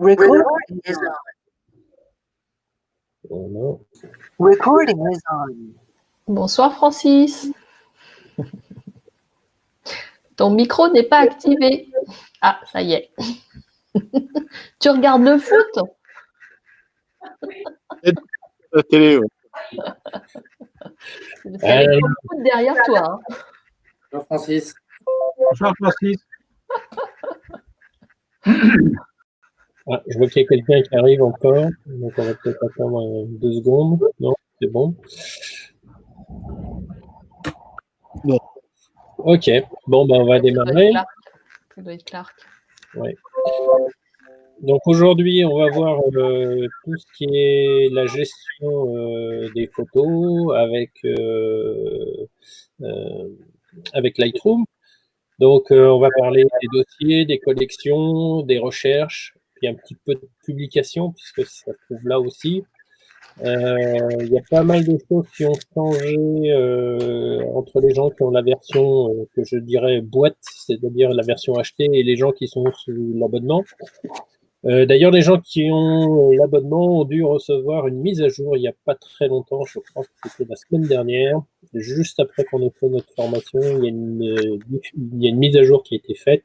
Recording is on. Voilà. Recording is on. Bonsoir Francis. Ton micro n'est pas activé. Ah, ça y est. Tu regardes le foot? La télé, ouais. Parce qu'il y a le foot derrière toi. Hein. Bonjour Francis. Bonsoir Francis. Ah, je vois qu'il y a quelqu'un qui arrive encore, donc on va peut-être attendre 2 secondes. Non, c'est bon. Non. Ok, bon, ben on va démarrer. Ça doit être Clark. Ouais. Donc aujourd'hui, on va voir tout ce qui est la gestion des photos avec Lightroom. Donc on va parler des dossiers, des collections, des recherches, puis un petit peu de publication, puisque ça se trouve là aussi. Il y a pas mal de choses qui ont changé entre les gens qui ont la version que je dirais boîte, c'est-à-dire la version achetée, et les gens qui sont sous l'abonnement. D'ailleurs, les gens qui ont l'abonnement ont dû recevoir une mise à jour il n'y a pas très longtemps, je crois que c'était la semaine dernière, juste après qu'on ait fait notre formation, il y a une mise à jour qui a été faite.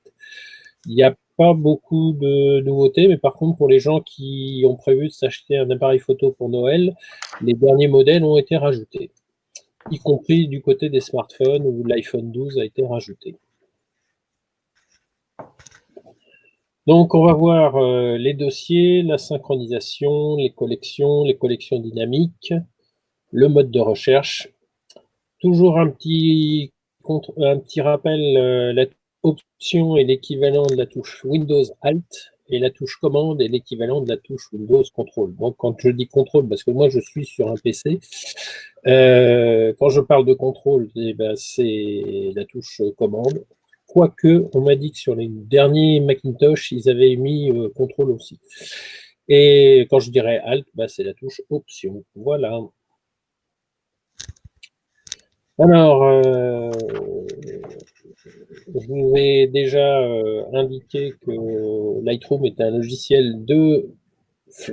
Il n'y a pas beaucoup de nouveautés, mais par contre, pour les gens qui ont prévu de s'acheter un appareil photo pour Noël, les derniers modèles ont été rajoutés, y compris du côté des smartphones où l'iPhone 12 a été rajouté. Donc, on va voir les dossiers, la synchronisation, les collections dynamiques, le mode de recherche. Toujours un petit rappel, la option est l'équivalent de la touche Windows Alt et la touche commande est l'équivalent de la touche Windows Control. Donc, quand je dis contrôle, parce que moi je suis sur un PC, quand je parle de contrôle, eh ben, c'est la touche commande. Quoique, on m'a dit que sur les derniers Macintosh, ils avaient mis contrôle aussi. Et quand je dirais Alt, bah, c'est la touche option. Voilà. Alors, je vous ai déjà indiqué que Lightroom est un logiciel de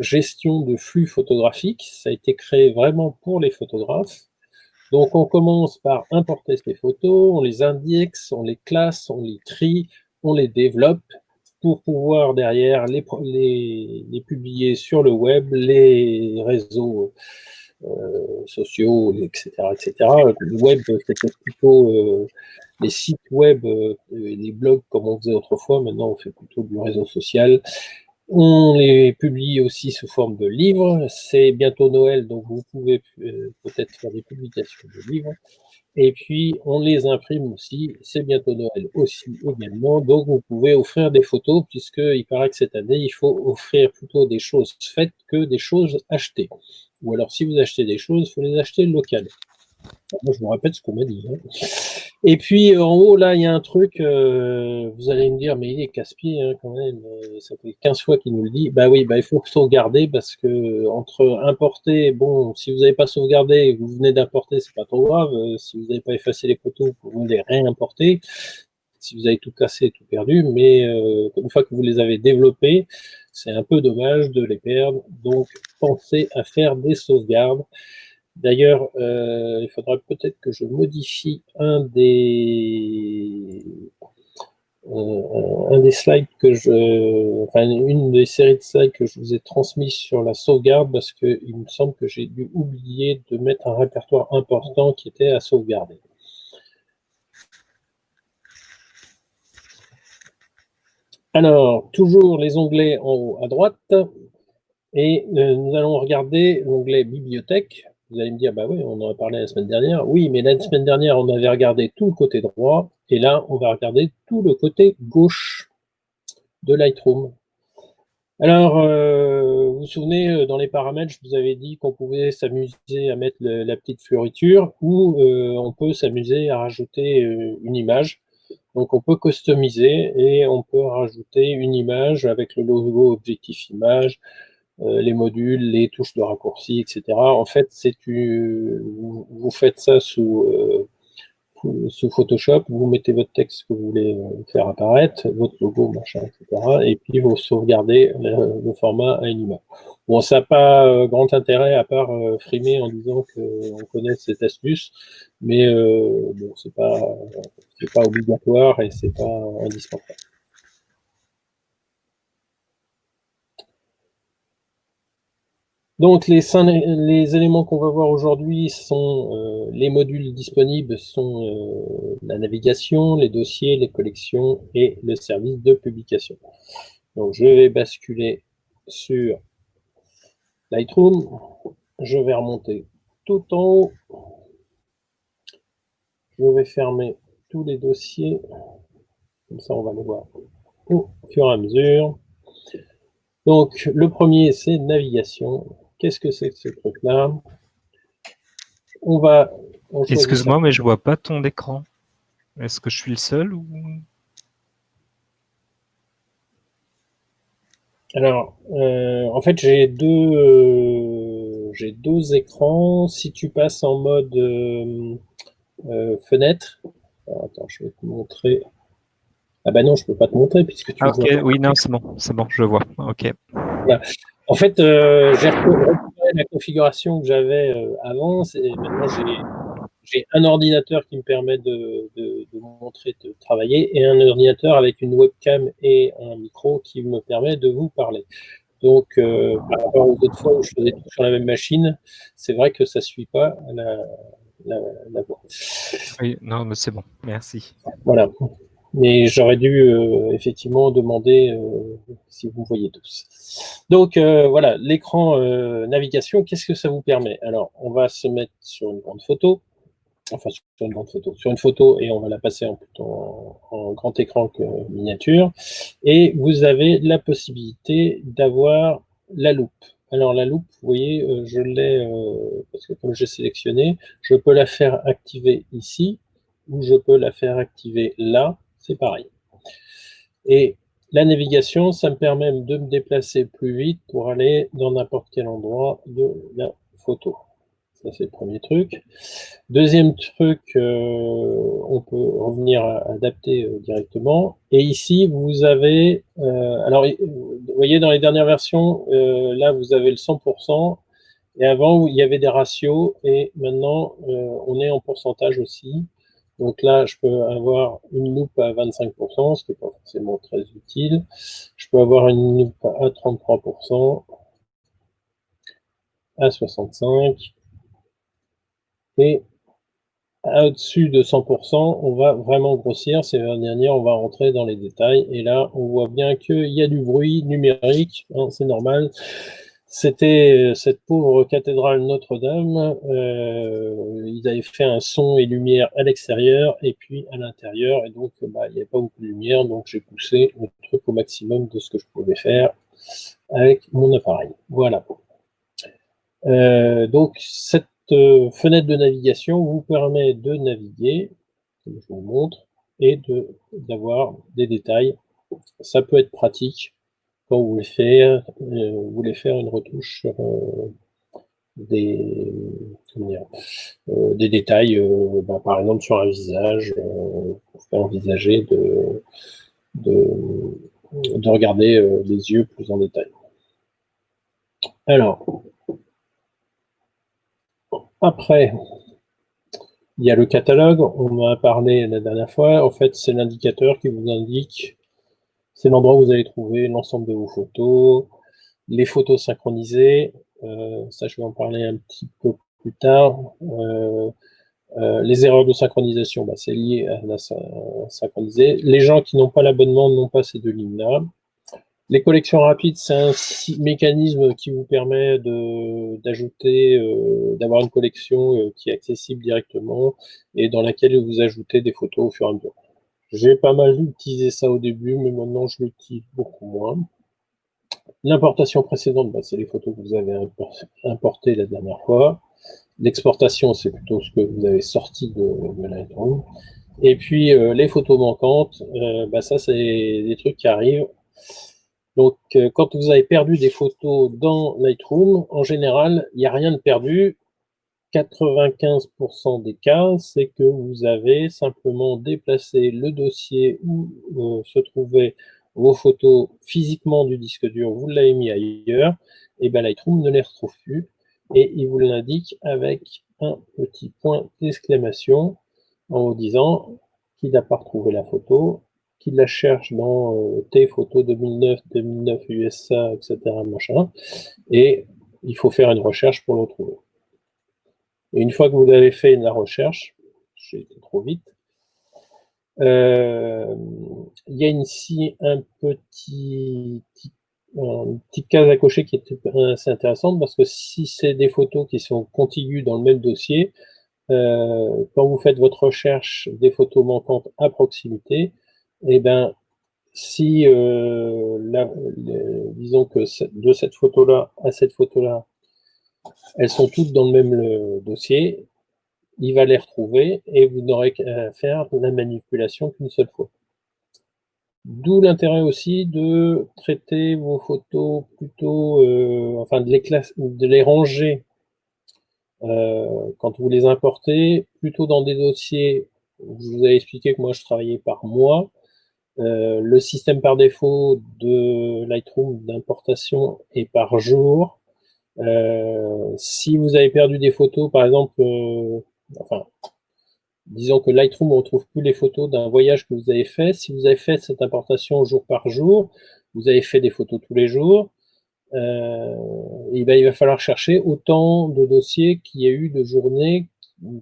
gestion de flux photographique. Ça a été créé vraiment pour les photographes. Donc, on commence par importer ces photos, on les indexe, on les classe, on les trie, on les développe pour pouvoir derrière les publier sur le web, les réseaux sociaux, etc., etc. Le web, c'était plutôt les sites web, les blogs comme on faisait autrefois. Maintenant, on fait plutôt du réseau social. On les publie aussi sous forme de livres. C'est bientôt Noël, donc vous pouvez peut-être faire des publications de livres. Et puis, on les imprime aussi. C'est bientôt Noël aussi également. Donc, vous pouvez offrir des photos, puisqu'il paraît que cette année, il faut offrir plutôt des choses faites que des choses achetées. Ou alors, si vous achetez des choses, il faut les acheter locales. Moi, je vous répète ce qu'on m'a dit. Hein. Et puis, en haut, là, il y a un truc, vous allez me dire, mais il est casse-pied, hein, quand même, ça fait 15 fois qu'il nous le dit. Bah oui, bah, il faut sauvegarder, parce que entre importer, bon, si vous n'avez pas sauvegardé et que vous venez d'importer, c'est pas trop grave. Si vous n'avez pas effacé les photos, vous pouvez réimporter. Si vous avez tout cassé, tout perdu, mais une fois que vous les avez développés, c'est un peu dommage de les perdre. Donc, pensez à faire des sauvegardes. D'ailleurs, il faudra peut-être que je modifie un des slides une des séries de slides que je vous ai transmis sur la sauvegarde, parce qu'il me semble que j'ai dû oublier de mettre un répertoire important qui était à sauvegarder. Alors, toujours les onglets en haut à droite, et nous allons regarder l'onglet bibliothèque. Vous allez me dire, bah oui, on en a parlé la semaine dernière. Oui, mais la semaine dernière, on avait regardé tout le côté droit, et là, on va regarder tout le côté gauche de Lightroom. Alors, vous vous souvenez, dans les paramètres, je vous avais dit qu'on pouvait s'amuser à mettre la petite fioriture, ou on peut s'amuser à rajouter une image. Donc, on peut customiser, et on peut rajouter une image avec le logo Objectif Image, les modules, les touches de raccourci, etc. En fait, vous faites ça sous sous Photoshop, vous mettez votre texte que vous voulez faire apparaître, votre logo, machin, etc. Et puis vous sauvegardez le format à une image. Bon, ça n'a pas grand intérêt à part frimer en disant qu'on connaît cette astuce, mais bon, c'est pas obligatoire et c'est pas indispensable. Donc les éléments qu'on va voir aujourd'hui sont les modules disponibles sont la navigation, les dossiers, les collections et le service de publication. Donc je vais basculer sur Lightroom, je vais remonter tout en haut, je vais fermer tous les dossiers, comme ça on va les voir au fur et à mesure. Donc le premier c'est navigation. Qu'est-ce que c'est que ce truc-là? Excuse-moi, mais je vois pas ton écran. Est-ce que je suis le seul ou... Alors, en fait, j'ai deux écrans. Si tu passes en mode fenêtre, alors, attends, je vais te montrer. Ah bah non, je peux pas te montrer puisque tu vois. Ok, oui, non, c'est bon, je vois. Ok. Voilà. En fait, j'ai récupéré la configuration que j'avais avant. Maintenant, j'ai un ordinateur qui me permet de montrer, de travailler, et un ordinateur avec une webcam et un micro qui me permet de vous parler. Donc, par rapport aux autres fois où je faisais tout sur la même machine, c'est vrai que ça ne suit pas la voix. Oui, non, mais c'est bon, merci. Voilà. Mais j'aurais dû effectivement demander si vous voyez tous. Donc voilà, l'écran navigation, qu'est-ce que ça vous permet? Alors, on va se mettre sur une grande photo, enfin sur une grande photo, sur une photo, et on va la passer en grand écran que miniature. Et vous avez la possibilité d'avoir la loupe. Alors la loupe, vous voyez, je l'ai, parce que comme j'ai sélectionné, je peux la faire activer ici, ou je peux la faire activer là. C'est pareil. Et la navigation, ça me permet de me déplacer plus vite pour aller dans n'importe quel endroit de la photo. Ça, c'est le premier truc. Deuxième truc, on peut revenir à adapter directement. Et ici, vous avez... alors, vous voyez, dans les dernières versions, là, vous avez le 100%. Et avant, il y avait des ratios. Et maintenant, on est en pourcentage aussi. Donc là, je peux avoir une loupe à 25%, ce qui n'est pas forcément très utile. Je peux avoir une loupe à 33%, à 65%, et au-dessus de 100%, on va vraiment grossir. Ces dernières, on va rentrer dans les détails. Et là, on voit bien qu'il y a du bruit numérique, hein, c'est normal. C'était cette pauvre cathédrale Notre-Dame. Ils avaient fait un son et lumière à l'extérieur et puis à l'intérieur. Et donc, il n'y avait pas beaucoup de lumière. Donc, j'ai poussé le truc au maximum de ce que je pouvais faire avec mon appareil. Voilà. Donc, cette fenêtre de navigation vous permet de naviguer, comme je vous montre, et d'avoir des détails. Ça peut être pratique quand vous voulez faire une retouche sur des détails, par exemple sur un visage, pour faire envisager de regarder les yeux plus en détail. Alors, après, il y a le catalogue, on en a parlé la dernière fois. En fait, c'est l'indicateur qui vous indique, c'est l'endroit où vous allez trouver l'ensemble de vos photos, les photos synchronisées, ça je vais en parler un petit peu plus tard. Les erreurs de synchronisation, c'est lié à la synchronisée. Les gens qui n'ont pas l'abonnement n'ont pas ces deux lignes-là. Les collections rapides, c'est un mécanisme qui vous permet d'ajouter, d'avoir une collection qui est accessible directement et dans laquelle vous ajoutez des photos au fur et à mesure. J'ai pas mal utilisé ça au début, mais maintenant je l'utilise beaucoup moins. L'importation précédente, c'est les photos que vous avez importées la dernière fois. L'exportation, c'est plutôt ce que vous avez sorti de Lightroom. Et puis, les photos manquantes, ça, c'est des trucs qui arrivent. Donc, quand vous avez perdu des photos dans Lightroom, en général, il n'y a rien de perdu. 95% des cas, c'est que vous avez simplement déplacé le dossier où se trouvaient vos photos physiquement du disque dur, vous l'avez mis ailleurs, et bien Lightroom ne les retrouve plus, et il vous l'indique avec un petit point d'exclamation en vous disant qu'il n'a pas retrouvé la photo, qu'il la cherche dans tes photos 2009 USA, etc. machin, et il faut faire une recherche pour le retrouver. Et une fois que vous avez fait la recherche, j'ai été trop vite, il y a ici une petite case à cocher qui est assez intéressante, parce que si c'est des photos qui sont contiguës dans le même dossier, quand vous faites votre recherche des photos manquantes à proximité, et ben si disons que de cette photo-là à cette photo-là, elles sont toutes dans le même dossier, il va les retrouver et vous n'aurez qu'à faire la manipulation qu'une seule fois. D'où l'intérêt aussi de traiter vos photos plutôt, enfin de les ranger quand vous les importez, plutôt dans des dossiers. Je vous avais expliqué que moi je travaillais par mois. Le système par défaut de Lightroom d'importation est par jour. Si vous avez perdu des photos, par exemple, enfin, disons que Lightroom ne retrouve plus les photos d'un voyage que vous avez fait. Si vous avez fait cette importation jour par jour, vous avez fait des photos tous les jours, et ben, il va falloir chercher autant de dossiers qu'il y a eu de journées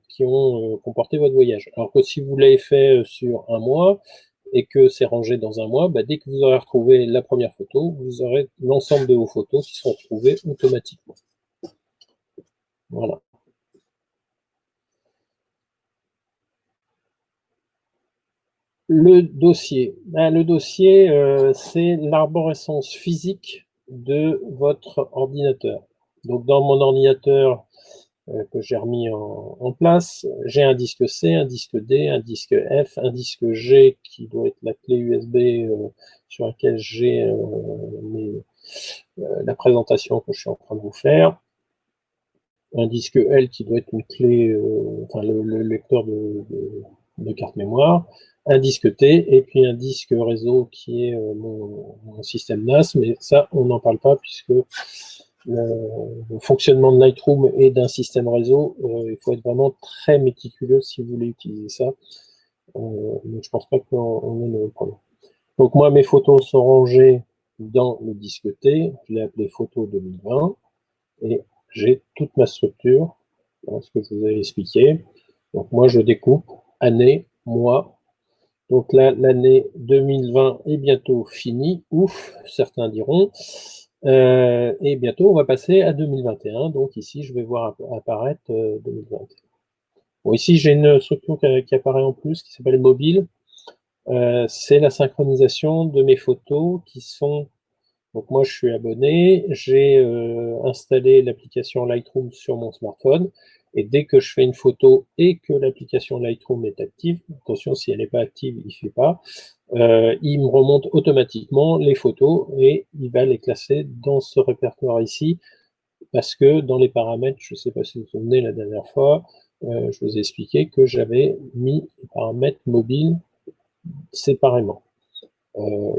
qui ont comporté votre voyage. Alors que si vous l'avez fait sur un mois et que c'est rangé dans un mois, ben, dès que vous aurez retrouvé la première photo, vous aurez l'ensemble de vos photos qui seront retrouvées automatiquement. Voilà. Le dossier. Le dossier, c'est l'arborescence physique de votre ordinateur. Donc dans mon ordinateur que j'ai remis en place, j'ai un disque C, un disque D, un disque F, un disque G qui doit être la clé USB sur laquelle j'ai la présentation que je suis en train de vous faire, un disque L qui doit être une clé, enfin le lecteur de carte mémoire, un disque T, et puis un disque réseau qui est mon système NAS, mais ça, on n'en parle pas, puisque le fonctionnement de Lightroom et d'un système réseau, il faut être vraiment très méticuleux si vous voulez utiliser ça. Mais je pense pas qu'on ait le problème. Donc moi, mes photos sont rangées dans le disque T, je l'ai appelé photo 2020, et j'ai toute ma structure, ce que je vous avais expliqué. Donc moi, je découpe année, mois. Donc là, l'année 2020 est bientôt finie. Ouf, certains diront. Et bientôt, on va passer à 2021. Donc ici, je vais voir apparaître 2021. Bon, ici, j'ai une structure qui apparaît en plus, qui s'appelle mobile. C'est la synchronisation de mes photos qui sont... Donc moi, je suis abonné, j'ai installé l'application Lightroom sur mon smartphone, et dès que je fais une photo et que l'application Lightroom est active, attention, si elle n'est pas active, il ne fait pas, il me remonte automatiquement les photos et il va les classer dans ce répertoire ici, parce que dans les paramètres, je ne sais pas si vous vous souvenez la dernière fois, je vous ai expliqué que j'avais mis les paramètres mobiles séparément.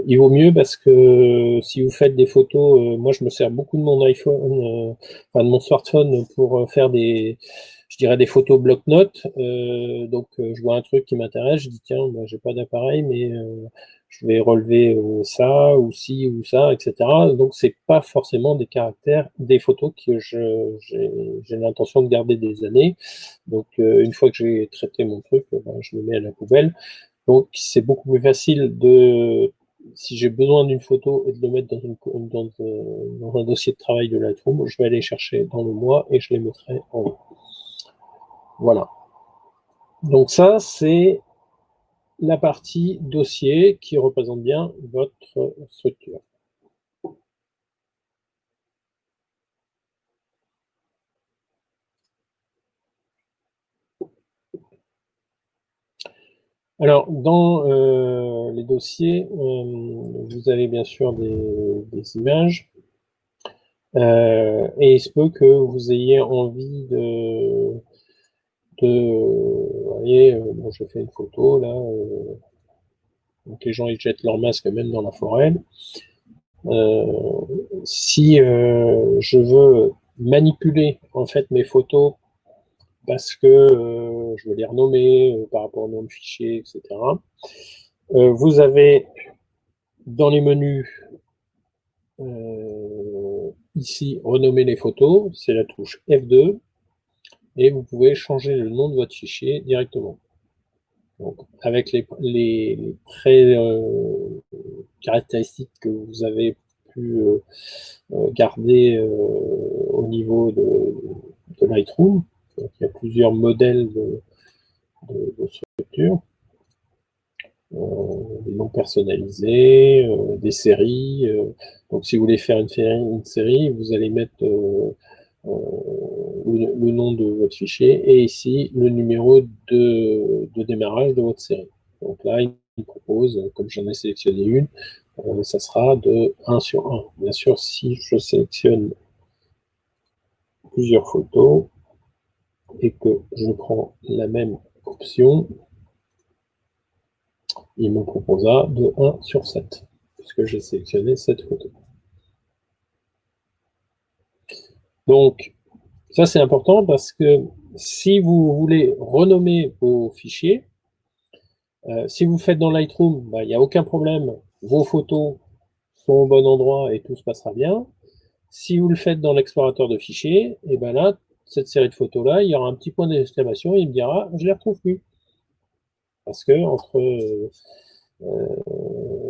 Il vaut mieux parce que si vous faites des photos, moi je me sers beaucoup de mon iPhone, enfin de mon smartphone pour faire je dirais des photos bloc-notes. Donc je vois un truc qui m'intéresse, je dis tiens, moi j'ai pas d'appareil, mais je vais relever ça ou ci ou ça, etc. Donc c'est pas forcément des caractères, des photos que j'ai l'intention de garder des années. Donc une fois que j'ai traité mon truc, je le mets à la poubelle. Donc, c'est beaucoup plus facile si j'ai besoin d'une photo et de le mettre dans un dossier de travail de Lightroom, je vais aller chercher dans le mois et je les mettrai en haut. Voilà. Donc ça, c'est la partie dossier qui représente bien votre structure. Alors, dans les dossiers, vous avez bien sûr des images. Et il se peut que vous ayez envie vous voyez, bon, je fais une photo là, donc les gens ils jettent leur masque même dans la forêt. Si je veux manipuler en fait mes photos parce que je veux les renommer par rapport au nom de fichier, etc. Vous avez dans les menus ici renommer les photos, c'est la touche F2 et vous pouvez changer le nom de votre fichier directement. Donc, avec les caractéristiques que vous avez pu garder au niveau de Lightroom. Donc, il y a plusieurs modèles de structure, des noms personnalisés, des séries. Donc, si vous voulez faire une série, vous allez mettre le nom de votre fichier et ici le numéro de démarrage de votre série. Donc là, il me propose, comme j'en ai sélectionné une, ça sera de 1 sur 1. Bien sûr, si je sélectionne plusieurs photos et que je prends la même option, il me proposera de 1 sur 7, puisque j'ai sélectionné cette photo. Donc, ça c'est important parce que si vous voulez renommer vos fichiers, si vous faites dans Lightroom, il n'y a aucun problème, vos photos sont au bon endroit et tout se passera bien. Si vous le faites dans l'explorateur de fichiers, et bien là, cette série de photos-là, il y aura un petit point d'exclamation et il me dira « je ne les retrouve plus ». Parce que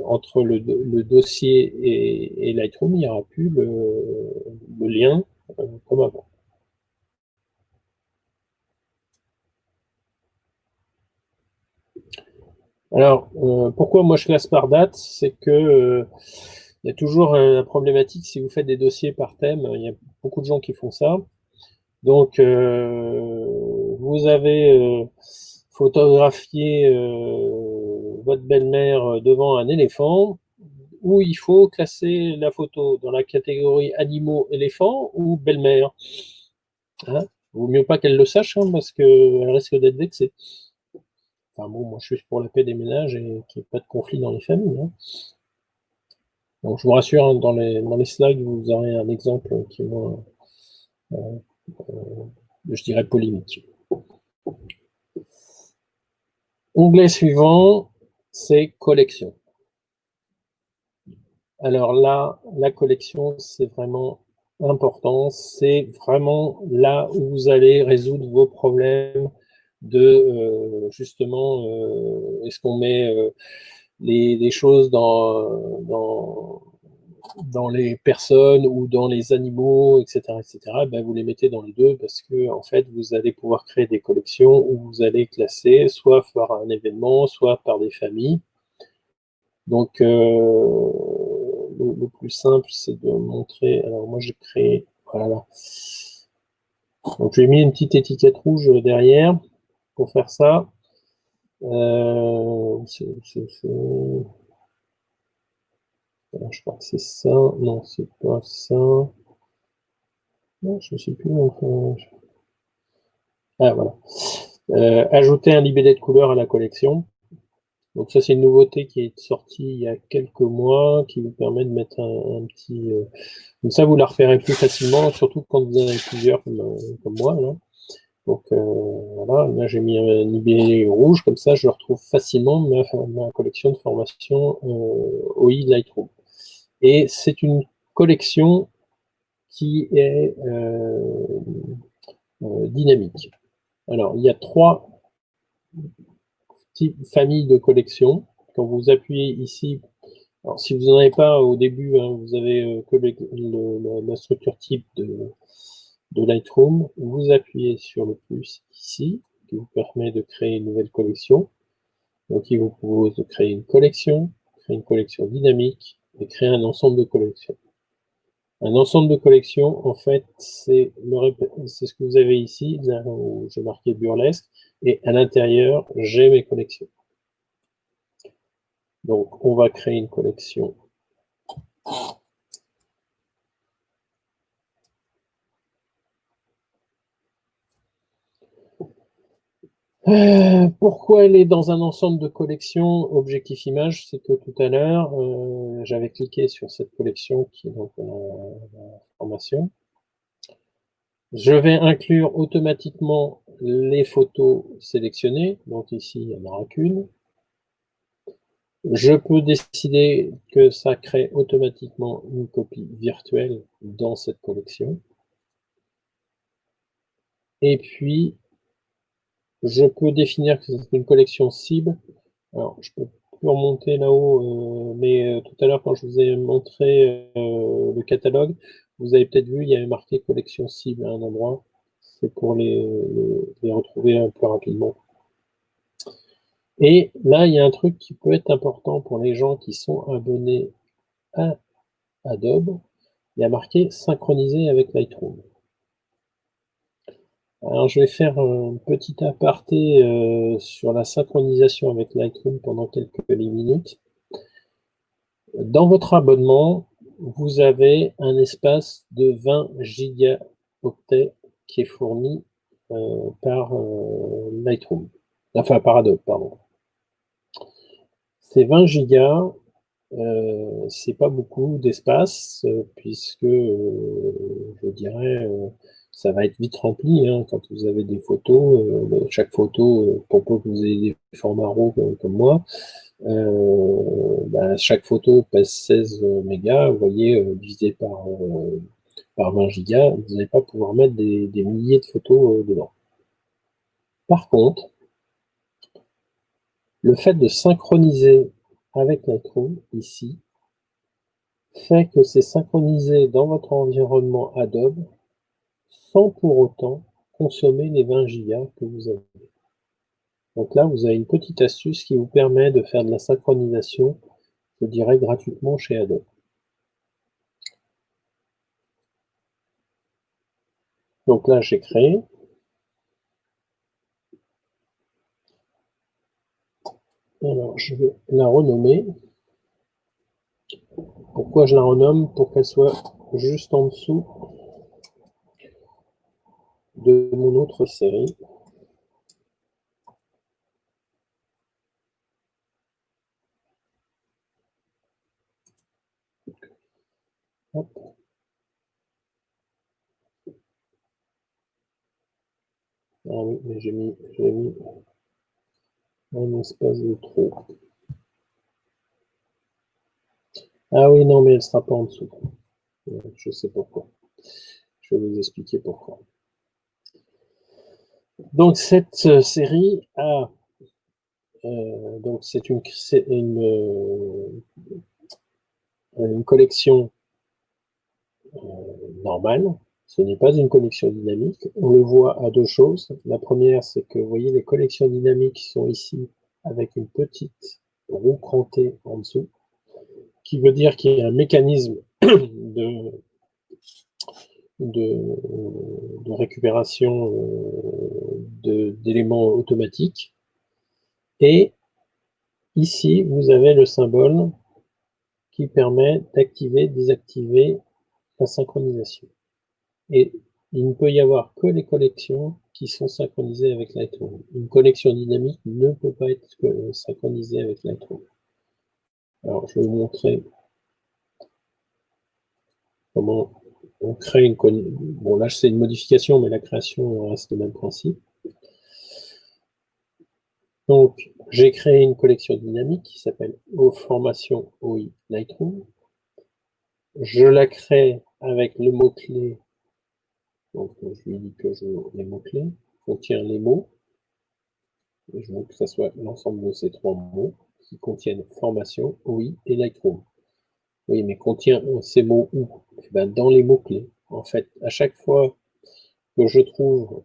entre le dossier et Lightroom, il n'y aura plus le lien comme avant. Alors, pourquoi moi je classe par date? C'est que il y a toujours la problématique, si vous faites des dossiers par thème, il y a beaucoup de gens qui font ça. Donc, vous avez photographié votre belle-mère devant un éléphant, où il faut classer la photo dans la catégorie animaux éléphants ou belle-mère. Hein, vaut mieux pas qu'elle le sache, hein, parce qu'elle risque d'être vexée. Enfin bon, moi je suis pour la paix des ménages et qu'il n'y ait pas de conflit dans les familles. Hein. Donc je vous rassure, hein, dans les slides, vous aurez un exemple qui est moins, je dirais, polémique. Onglet suivant, c'est collection. Alors là, la collection, c'est vraiment important. C'est vraiment là où vous allez résoudre vos problèmes de justement, est-ce qu'on met les choses dans les personnes ou dans les animaux, etc., etc., ben vous les mettez dans les deux parce que en fait, vous allez pouvoir créer des collections où vous allez classer soit par un événement, soit par des familles. Donc, le plus simple, c'est de montrer. Alors, moi, j'ai créé. Voilà. Donc, j'ai mis une petite étiquette rouge derrière pour faire ça. Je crois que c'est ça. Non, c'est pas ça. Non, je ne sais plus. Ah, voilà. Ajouter un libellé de couleur à la collection. Donc ça, c'est une nouveauté qui est sortie il y a quelques mois, qui vous permet de mettre un petit... comme ça, vous la repérez plus facilement, surtout quand vous en avez plusieurs, comme moi. Là. Donc voilà, là j'ai mis un libellé rouge, comme ça je retrouve facilement ma collection de formation OI Lightroom. Et c'est une collection qui est dynamique. Alors, il y a 3 familles de collections. Quand vous appuyez ici, alors si vous n'en avez pas au début, hein, vous avez que la structure type de Lightroom, vous appuyez sur le plus ici, qui vous permet de créer une nouvelle collection. Donc il vous propose de créer une collection dynamique et créer un ensemble de collections. Un ensemble de collections, en fait, c'est ce que vous avez ici, là où j'ai marqué burlesque, et à l'intérieur, j'ai mes collections. Donc, on va créer une collection. Pourquoi elle est dans un ensemble de collections objectif image? C'est que tout à l'heure, j'avais cliqué sur cette collection qui est donc la formation. Je vais inclure automatiquement les photos sélectionnées, donc ici il n'y en aura qu'une. Je peux décider que ça crée automatiquement une copie virtuelle dans cette collection. Et puis, je peux définir que c'est une collection cible. Alors, je peux plus remonter là-haut, mais tout à l'heure, quand je vous ai montré le catalogue, vous avez peut-être vu, il y avait marqué collection cible à un endroit. C'est pour les retrouver un peu rapidement. Et là, il y a un truc qui peut être important pour les gens qui sont abonnés à Adobe. Il y a marqué synchroniser avec Lightroom. Alors, je vais faire un petit aparté sur la synchronisation avec Lightroom pendant quelques minutes. Dans votre abonnement, vous avez un espace de 20 gigaoctets qui est fourni par Lightroom, enfin par Adobe, pardon. Ces 20 gigas, c'est pas beaucoup d'espace, puisque je dirais ça va être vite rempli hein, quand vous avez des photos. Chaque photo, pour peu que vous ayez des formats RAW comme moi, chaque photo pèse 16 mégas, vous voyez, divisé par 20 gigas, vous n'allez pas pouvoir mettre des milliers de photos dedans. Par contre, le fait de synchroniser avec Lightroom, ici, fait que c'est synchronisé dans votre environnement Adobe sans pour autant consommer les 20 gigas que vous avez. Donc là, vous avez une petite astuce qui vous permet de faire de la synchronisation, je dirais, gratuitement chez Adobe. Donc là, j'ai créé. Alors, je vais la renommer. Pourquoi je la renomme? Pour qu'elle soit juste en dessous de mon autre série. Hop. Ah oui, mais j'ai mis un espace de trop. Ah oui, non, mais elle ne sera pas en dessous. Je sais pourquoi. Je vais vous expliquer pourquoi. Donc cette série a donc c'est une collection normale. Ce n'est pas une collection dynamique. On le voit à deux choses. La première, c'est que vous voyez les collections dynamiques sont ici avec une petite roue crantée en dessous, qui veut dire qu'il y a un mécanisme de récupération d'éléments automatiques. Et ici, vous avez le symbole qui permet d'activer, désactiver la synchronisation. Et il ne peut y avoir que les collections qui sont synchronisées avec Lightroom. Une collection dynamique ne peut pas être synchronisée avec Lightroom. Alors, je vais vous montrer comment on crée une collection. Bon, là, c'est une modification, mais la création reste le même principe. Donc, j'ai créé une collection dynamique qui s'appelle Formation OI Lightroom. Je la crée avec le mot-clé. Donc, je lui dis que je veux les mots-clés, contient les mots. Et je veux que ce soit l'ensemble de ces trois mots qui contiennent formation, OI et Lightroom. Oui, mais contient ces mots où? Eh ben, dans les mots-clés. En fait, à chaque fois que je trouve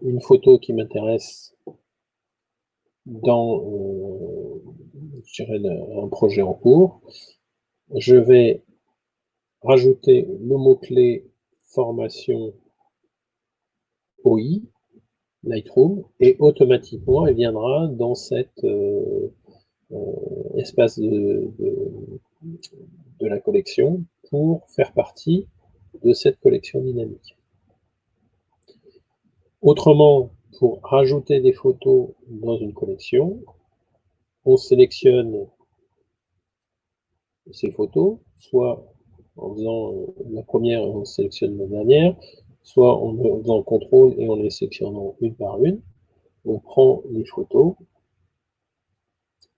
une photo qui m'intéresse dans je dirais, un projet en cours, je vais rajouter le mot-clé formation OI, Lightroom, et automatiquement, elle viendra dans cet espace de la collection pour faire partie de cette collection dynamique. Autrement, pour rajouter des photos dans une collection, on sélectionne ces photos, soit en faisant la première et on sélectionne la dernière, soit en faisant contrôle et en les sélectionnant une par une. On prend les photos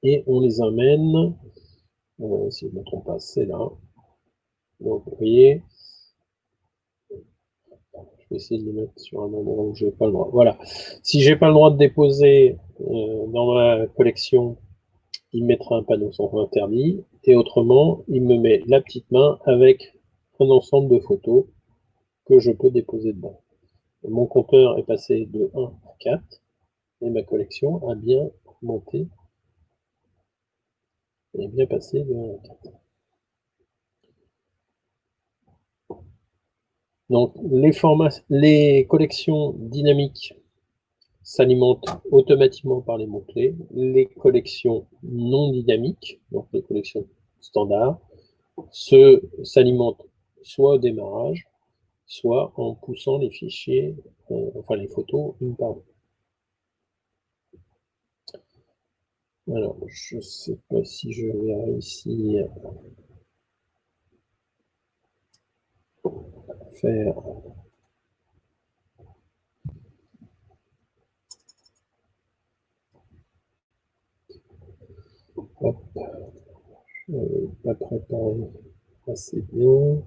et on les amène, si je ne me trompe pas, c'est là. Donc vous voyez, je vais essayer de les mettre sur un endroit où je n'ai pas le droit. Voilà. Si j'ai pas le droit de déposer dans ma collection, il mettra un panneau sans interdit, et autrement, il me met la petite main avec un ensemble de photos que je peux déposer dedans. Mon compteur est passé de 1 à 4, et ma collection a bien monté, et bien passé de 1 à 4. Donc, les collections dynamiques s'alimentent automatiquement par les mots-clés. Les collections non dynamiques, donc les collections standards, s'alimentent soit au démarrage, soit en poussant les fichiers, enfin les photos une par une. Alors, je ne sais pas si je vais réussir à faire. Hop, je n'avais pas préparé assez bien.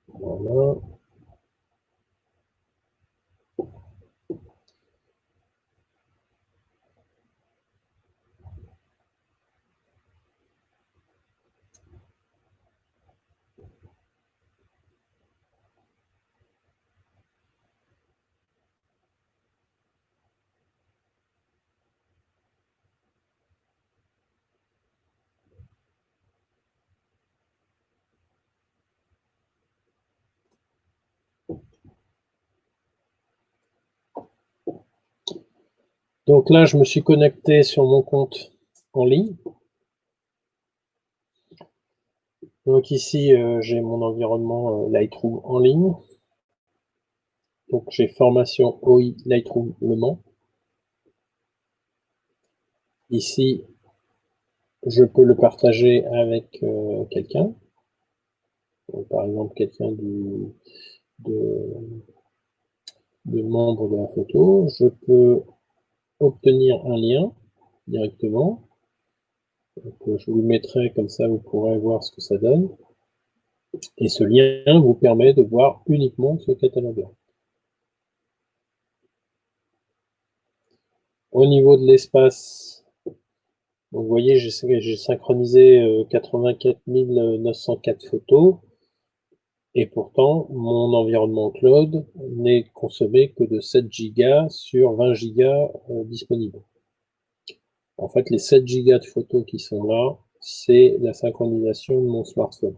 Voilà. Donc là, je me suis connecté sur mon compte en ligne. Donc ici, j'ai mon environnement Lightroom en ligne. Donc j'ai formation OI Lightroom Le Mans. Ici, je peux le partager avec quelqu'un. Par exemple, quelqu'un de membre de la photo. Je peux obtenir un lien directement. Donc, je vous le mettrai comme ça, vous pourrez voir ce que ça donne. Et ce lien vous permet de voir uniquement ce catalogue-là. Au niveau de l'espace, vous voyez, j'ai synchronisé 84 904 photos. Et pourtant, mon environnement cloud n'est consommé que de 7 Go sur 20 Go disponibles. En fait, les 7 Go de photos qui sont là, c'est la synchronisation de mon smartphone.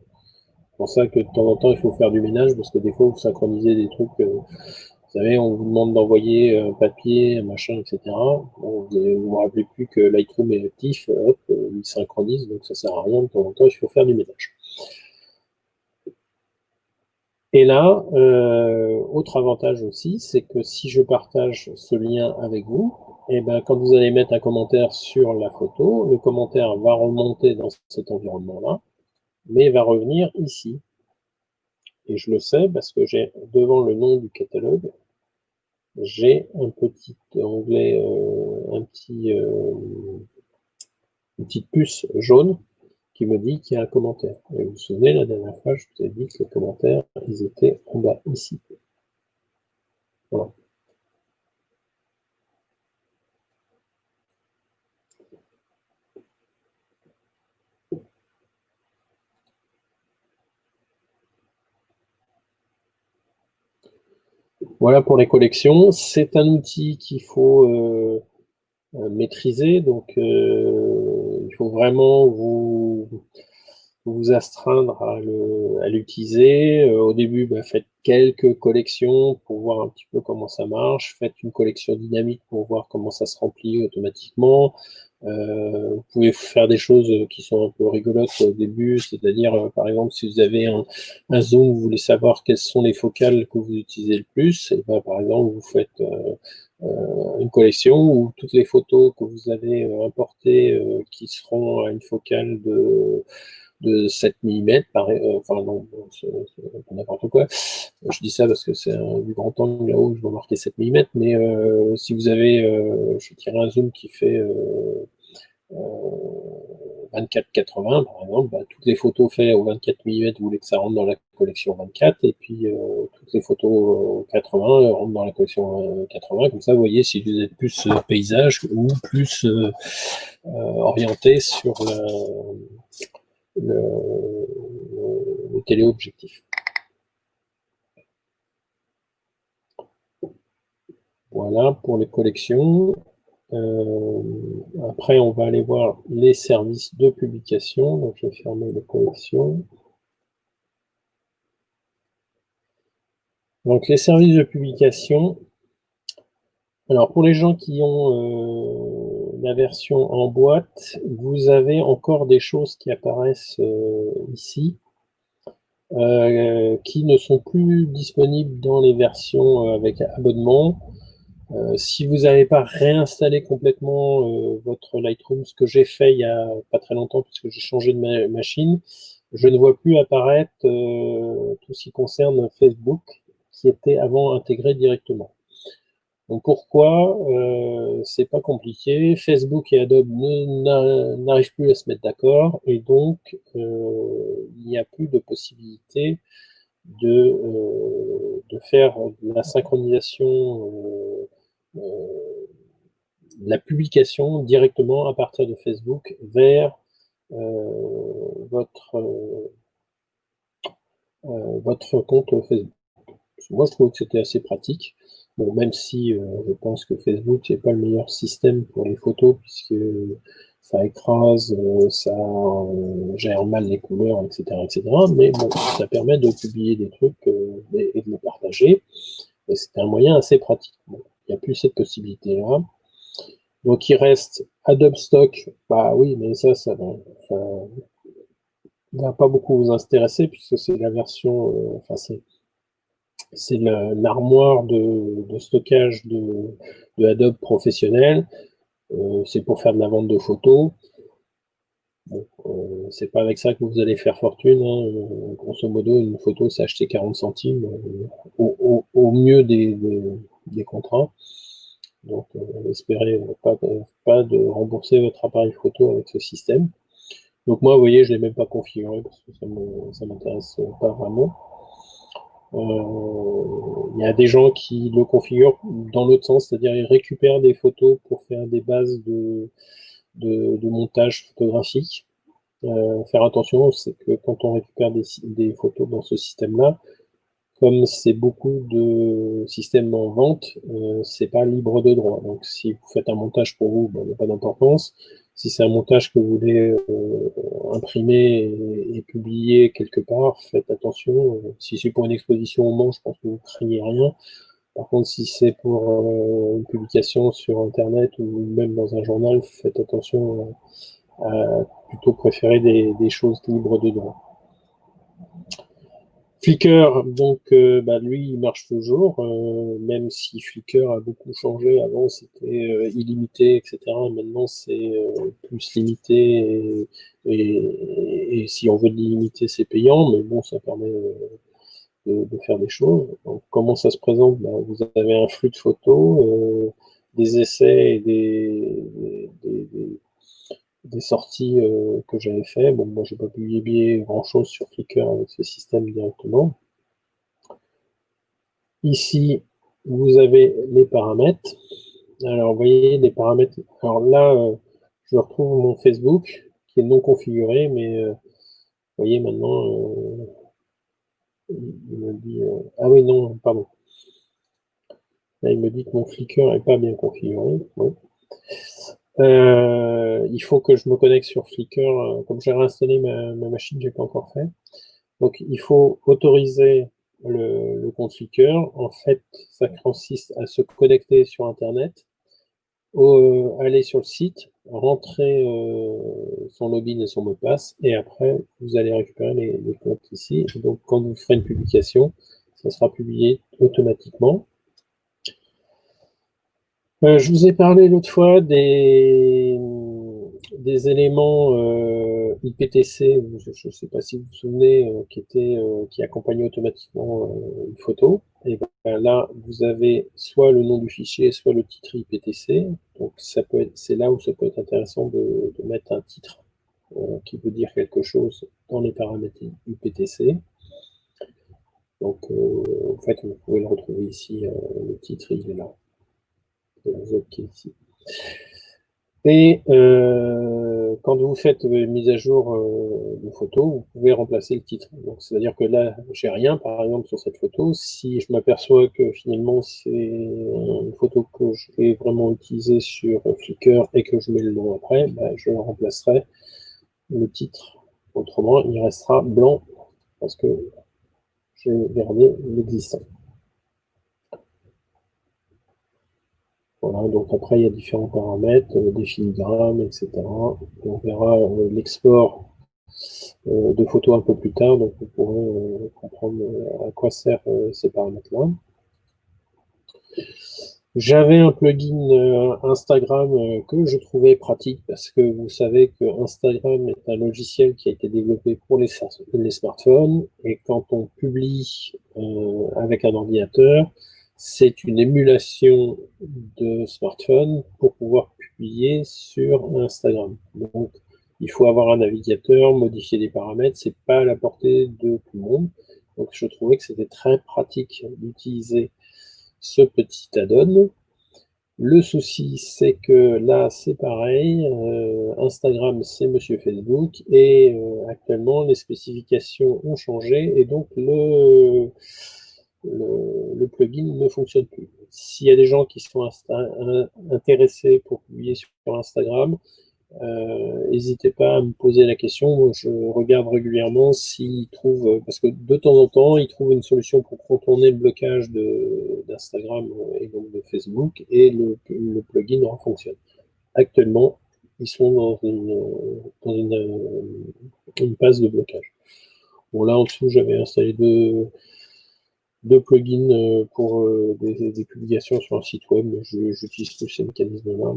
C'est pour ça que de temps en temps, il faut faire du ménage, parce que des fois, vous synchronisez des trucs, vous savez, on vous demande d'envoyer un papier, un machin, etc. Bon, vous ne vous rappelez plus que Lightroom est actif, hop, il synchronise, donc ça sert à rien, de temps en temps, il faut faire du ménage. Et là, autre avantage aussi, c'est que si je partage ce lien avec vous, et ben, quand vous allez mettre un commentaire sur la photo, le commentaire va remonter dans cet environnement-là, mais va revenir ici. Et je le sais parce que j'ai devant le nom du catalogue, j'ai un petit onglet, une petite puce jaune qui me dit qu'il y a un commentaire. Et vous vous souvenez, la dernière fois, je vous ai dit que les commentaires, ils étaient en bas, ici. Voilà. Voilà pour les collections. C'est un outil qu'il faut maîtriser, donc il faut vraiment vous astreindre à l'utiliser. Au début, faites quelques collections pour voir un petit peu comment ça marche. Faites une collection dynamique pour voir comment ça se remplit automatiquement. Vous pouvez faire des choses qui sont un peu rigolotes au début, c'est-à-dire, par exemple, si vous avez un zoom, vous voulez savoir quelles sont les focales que vous utilisez le plus, et ben, par exemple, vous faites une collection où toutes les photos que vous avez importées qui seront à une focale de 7 mm, enfin non, c'est n'importe quoi. Je dis ça parce que c'est du grand angle là-haut, je vais marquer 7 mm, mais si vous avez, je dirais un zoom qui fait 24-80 par exemple, bah, toutes les photos faites au 24 mm, vous voulez que ça rentre dans la collection 24, et puis toutes les photos 80 rentrent dans la collection 80, comme ça vous voyez si vous êtes plus paysage ou plus orienté sur le téléobjectif. Voilà pour les collections. Après, on va aller voir les services de publication. Donc, je vais fermer les collections. Donc, les services de publication. Alors, pour les gens qui ont la version en boîte, vous avez encore des choses qui apparaissent ici, qui ne sont plus disponibles dans les versions avec abonnement. Si vous n'avez pas réinstallé complètement votre Lightroom, ce que j'ai fait il n'y a pas très longtemps, puisque j'ai changé de machine, je ne vois plus apparaître tout ce qui concerne Facebook, qui était avant intégré directement. Donc pourquoi c'est pas compliqué, Facebook et Adobe n'arrivent plus à se mettre d'accord, et donc il n'y a plus de possibilité de faire de la synchronisation la publication directement à partir de Facebook vers votre compte Facebook. Moi, je trouve que c'était assez pratique. Bon, même si je pense que Facebook n'est pas le meilleur système pour les photos, puisque ça écrase, ça gère mal les couleurs, etc., etc. Mais bon, ça permet de publier des trucs et de les partager. Et c'est un moyen assez pratique. Bon, il n'y a plus cette possibilité-là. Donc il reste Adobe Stock. Bah oui, mais ça va pas beaucoup vous intéresser, puisque c'est la version, enfin c'est l'armoire de stockage de Adobe professionnel. C'est pour faire de la vente de photos. Bon, c'est pas avec ça que vous allez faire fortune, hein. Grosso modo, une photo, c'est acheter 40 centimes au mieux des contrats. Donc, espérez pas de rembourser votre appareil photo avec ce système. Donc moi, vous voyez, je ne l'ai même pas configuré parce que ça m'intéresse pas vraiment. Il y a des gens qui le configurent dans l'autre sens, c'est-à-dire ils récupèrent des photos pour faire des bases de montage photographique. Faire attention, c'est que quand on récupère des photos dans ce système-là, comme c'est beaucoup de systèmes en vente, c'est pas libre de droit. Donc si vous faites un montage pour vous, il n'y a pas d'importance. Si c'est un montage que vous voulez imprimer et publier quelque part, faites attention. Si c'est pour une exposition au Mans, je pense que vous ne craignez rien. Par contre, si c'est pour une publication sur Internet ou même dans un journal, faites attention à plutôt préférer des choses libres de droit. Flickr, donc, lui, il marche toujours, même si Flickr a beaucoup changé. Avant, c'était illimité, etc. Maintenant, c'est plus limité, et si on veut l'illimité, c'est payant, mais bon, ça permet de faire des choses. Donc, comment ça se présente? Vous avez un flux de photos, des essais et des sorties que j'avais fait. Bon, moi, j'ai pas publié grand-chose sur Flickr avec ce système directement. Ici, vous avez les paramètres. Alors, vous voyez les paramètres. Alors là, je retrouve mon Facebook qui est non configuré, mais vous voyez maintenant, il me dit... ah oui, non, pardon. Là, il me dit que mon Flickr n'est pas bien configuré. Ouais. Il faut que je me connecte sur Flickr. Comme j'ai réinstallé ma machine, je n'ai pas encore fait. Donc, il faut autoriser le compte Flickr. En fait, ça consiste à se connecter sur Internet aller sur le site, rentrer son login et son mot de passe, et après, vous allez récupérer les comptes ici. Et donc, quand vous ferez une publication, ça sera publié automatiquement. Je vous ai parlé l'autre fois des éléments IPTC, je ne sais pas si vous vous souvenez, qui accompagnaient automatiquement une photo. Et ben là, vous avez soit le nom du fichier, soit le titre IPTC. Donc c'est là où ça peut être intéressant de mettre un titre qui veut dire quelque chose dans les paramètres IPTC. Donc en fait, vous pouvez le retrouver ici, le titre, il est là. Qui est ici. Et quand vous faites une mise à jour de photo, vous pouvez remplacer le titre. Donc, c'est-à-dire que là, j'ai rien, par exemple, sur cette photo. Si je m'aperçois que finalement, c'est une photo que je vais vraiment utiliser sur Flickr et que je mets le nom après, bah, je remplacerai le titre. Autrement, il restera blanc parce que j'ai gardé l'existant. Voilà, donc après, il y a différents paramètres, des filigrammes, etc. On verra l'export de photos un peu plus tard, donc vous pourrez comprendre à quoi servent ces paramètres-là. J'avais un plugin Instagram que je trouvais pratique parce que vous savez que Instagram est un logiciel qui a été développé pour les smartphones, et quand on publie avec un ordinateur, c'est une émulation de smartphone pour pouvoir publier sur Instagram. Donc, il faut avoir un navigateur, modifier des paramètres, c'est pas à la portée de tout le monde. Donc, je trouvais que c'était très pratique d'utiliser ce petit add-on. Le souci, c'est que là, c'est pareil. Instagram, c'est Monsieur Facebook, et actuellement, les spécifications ont changé, et donc le plugin ne fonctionne plus. S'il y a des gens qui sont intéressés pour publier sur Instagram, n'hésitez pas à me poser la question. Moi, je regarde régulièrement s'ils trouvent, parce que de temps en temps, ils trouvent une solution pour contourner le blocage d'Instagram et donc de Facebook, et le plugin fonctionne. Actuellement, ils sont dans une phase de blocage. Bon, là en dessous, j'avais installé deux plugins pour des publications sur un site web, mais j'utilise tous ces mécanismes-là.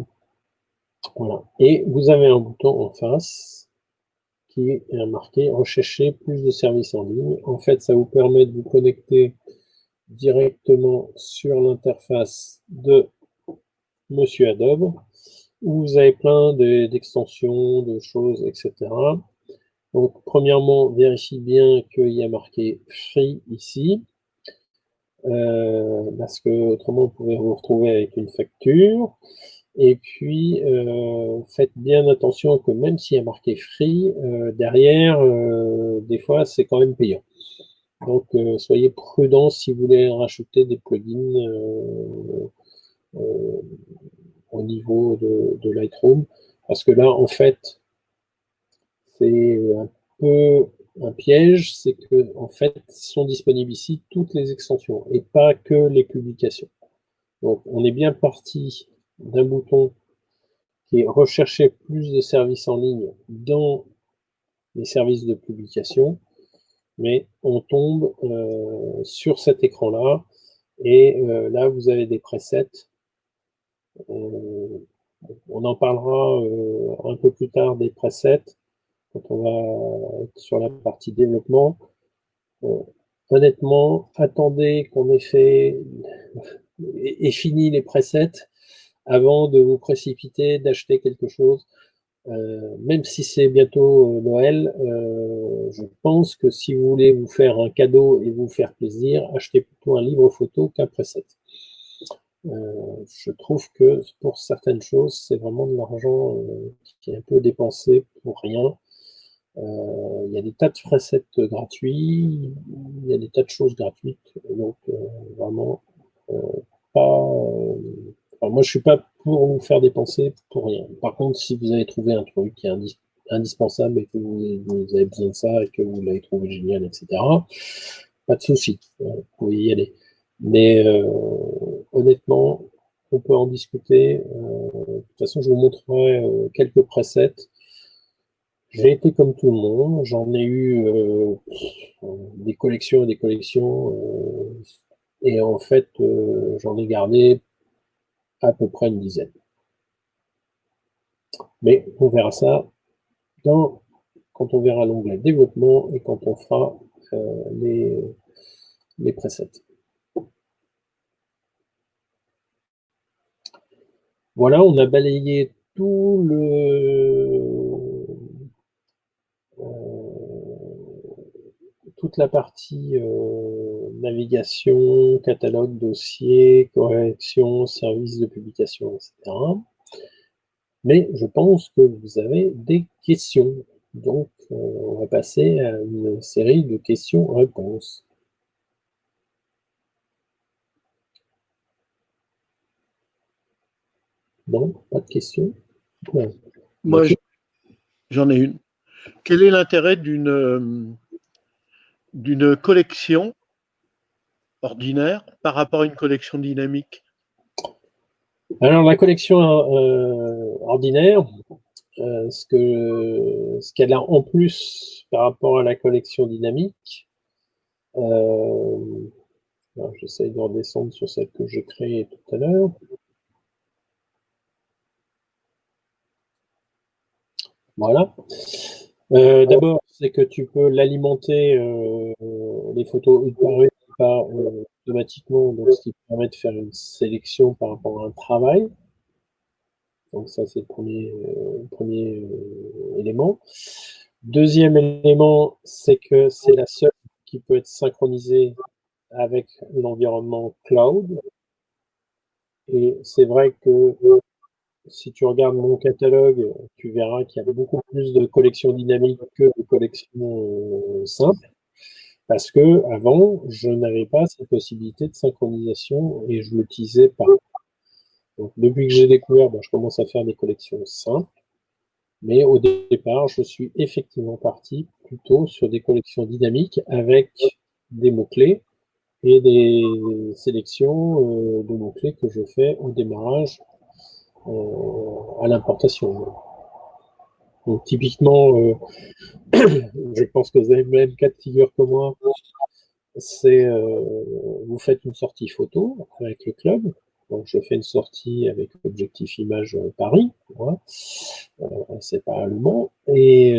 Voilà. Et vous avez un bouton en face qui est marqué « Rechercher plus de services en ligne ». En fait, ça vous permet de vous connecter directement sur l'interface de Monsieur Adobe, où vous avez plein d'extensions, de choses, etc. Donc, premièrement, vérifiez bien qu'il y a marqué « Free » ici, parce que autrement, vous pouvez vous retrouver avec une facture. Et puis, faites bien attention que même s'il y a marqué free, derrière, des fois, c'est quand même payant. Donc, soyez prudents si vous voulez rajouter des plugins au niveau de Lightroom, parce que là, en fait, c'est un peu un piège, c'est que, en fait, sont disponibles ici toutes les extensions, et pas que les publications. Donc, on est bien parti d'un bouton qui est rechercher plus de services en ligne dans les services de publication, mais on tombe sur cet écran-là, et là, vous avez des presets. On en parlera un peu plus tard des presets, quand on va être sur la partie développement. Honnêtement, attendez qu'on ait fait et fini les presets avant de vous précipiter, d'acheter quelque chose. Même si c'est bientôt Noël, je pense que si vous voulez vous faire un cadeau et vous faire plaisir, achetez plutôt un livre photo qu'un preset. Je trouve que pour certaines choses, c'est vraiment de l'argent qui est un peu dépensé pour rien. Il y a des tas de presets gratuits, il y a des tas de choses gratuites, donc vraiment pas... Enfin, moi, je suis pas pour vous faire dépenser pour rien. Par contre, si vous avez trouvé un truc qui est indispensable et que vous avez besoin de ça et que vous l'avez trouvé génial, etc., pas de souci, vous pouvez y aller. Mais honnêtement, on peut en discuter. façon, je vous montrerai quelques presets. J'ai été comme tout le monde, j'en ai eu des collections et des collections, et en fait, j'en ai gardé à peu près une dizaine. Mais on verra ça quand on verra l'onglet développement et quand on fera les presets. Voilà, on a balayé toute la partie navigation, catalogue, dossier, correction, service de publication, etc. Mais je pense que vous avez des questions. Donc, on va passer à une série de questions-réponses. Non, pas de questions? Ouais. Moi, j'en ai une. Quel est l'intérêt d'une collection ordinaire par rapport à une collection dynamique? Alors, la collection ordinaire, ce qu'elle a en plus par rapport à la collection dynamique, j'essaye de redescendre sur celle que j'ai créée tout à l'heure. Voilà. D'abord, c'est que tu peux l'alimenter, les photos une par une, pas automatiquement, donc ce qui permet de faire une sélection par rapport à un travail. Donc ça, c'est le premier élément. Deuxième élément, c'est que c'est la seule qui peut être synchronisée avec l'environnement cloud. Et c'est vrai que si tu regardes mon catalogue, tu verras qu'il y a beaucoup plus de collections dynamiques que de collections simples. Parce que avant, je n'avais pas cette possibilité de synchronisation et je l'utilisais pas. Donc, depuis que j'ai découvert, je commence à faire des collections simples. Mais au départ, je suis effectivement parti plutôt sur des collections dynamiques avec des mots-clés et des sélections de mots-clés que je fais au démarrage à l'importation. Donc typiquement, je pense que vous avez le même cas de figure que moi, c'est vous faites une sortie photo avec le club. Donc je fais une sortie avec Objectif Image Paris, voilà. C'est pas allemand, et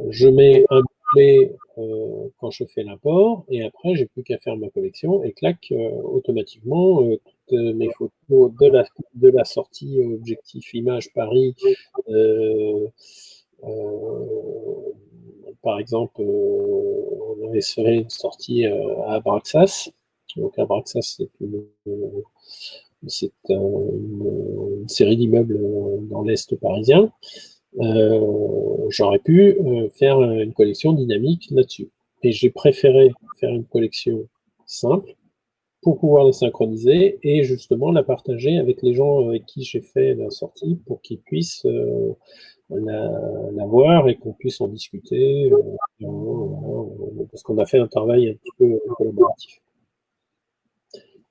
je mets un mot-clé quand je fais l'import, et après j'ai plus qu'à faire ma collection, et clac, automatiquement, toutes mes photos de la sortie Objectif Image Paris, par exemple, on avait fait une sortie à Abraxas. Donc Abraxas, c'est une série d'immeubles dans l'Est parisien. J'aurais pu faire une collection dynamique là-dessus. Et j'ai préféré faire une collection simple pour pouvoir la synchroniser et justement la partager avec les gens avec qui j'ai fait la sortie pour qu'ils puissent la voir et qu'on puisse en discuter, parce qu'on a fait un travail un petit peu collaboratif.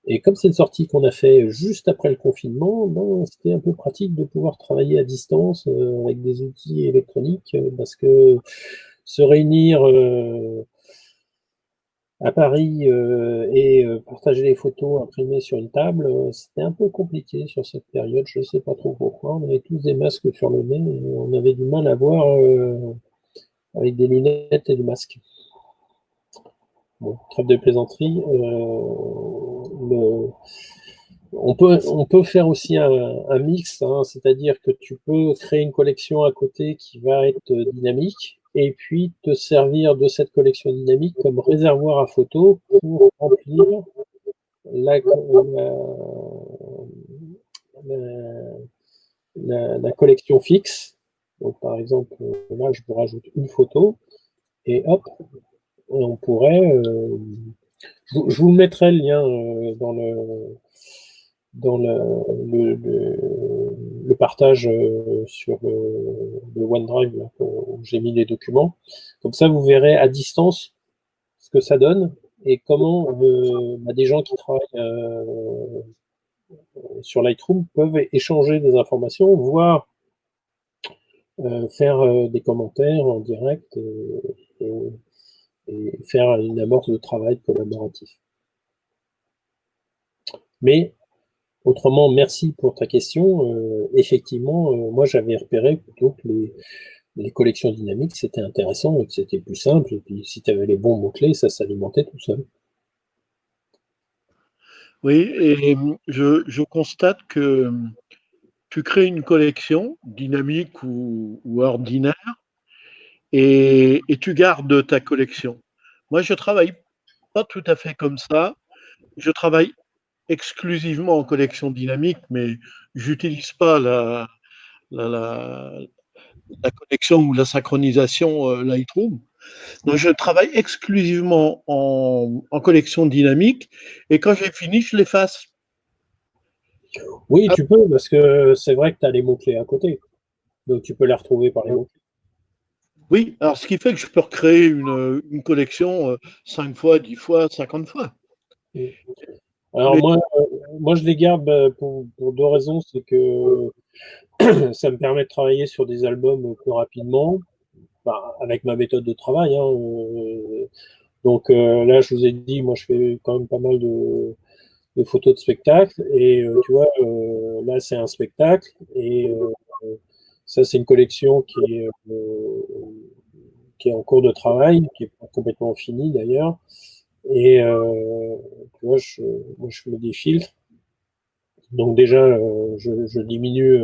Et comme c'est une sortie qu'on a fait juste après le confinement, c'était un peu pratique de pouvoir travailler à distance avec des outils électroniques, parce que se réunir à Paris et partager les photos imprimées sur une table, c'était un peu compliqué sur cette période, je ne sais pas trop pourquoi. On avait tous des masques sur le nez et on avait du mal à voir avec des lunettes et des masques. Bon, trêve de plaisanterie. On peut faire aussi un mix, hein, c'est-à-dire que tu peux créer une collection à côté qui va être dynamique et puis te servir de cette collection dynamique comme réservoir à photos pour remplir la collection fixe. Donc, par exemple, là, je vous rajoute une photo et hop, on pourrait. Je vous mettrai le lien dans le partage sur le OneDrive là, où j'ai mis les documents. Comme ça, vous verrez à distance ce que ça donne et comment des gens qui travaillent sur Lightroom peuvent échanger des informations, voire faire des commentaires en direct et faire une amorce de travail collaboratif. Mais autrement, merci pour ta question. Effectivement, moi j'avais repéré plutôt que les collections dynamiques c'était intéressant et que c'était plus simple. Et puis si tu avais les bons mots-clés, ça s'alimentait tout seul. Oui, et je constate que tu crées une collection dynamique ou ordinaire et tu gardes ta collection. Moi, je travaille pas tout à fait comme ça. Je travaille exclusivement en collection dynamique, mais j'utilise pas la connexion ou la synchronisation Lightroom. Donc, je travaille exclusivement en collection dynamique et quand j'ai fini, je l'efface. Oui, tu peux, parce que c'est vrai que tu as les mots-clés à côté. Donc tu peux les retrouver par les mots-clés. Oui, alors ce qui fait que je peux recréer une collection 5 fois, 10 fois, 50 fois. Alors Mais- moi je les garde pour deux raisons. C'est que ça me permet de travailler sur des albums plus rapidement, avec ma méthode de travail. Hein, donc là, je vous ai dit, moi je fais quand même pas mal de photos de spectacle. Et tu vois, là c'est un spectacle. Et ça, c'est une collection qui est en cours de travail, qui est pas complètement finie d'ailleurs. Et tu vois, moi, je mets des filtres. Donc déjà, je diminue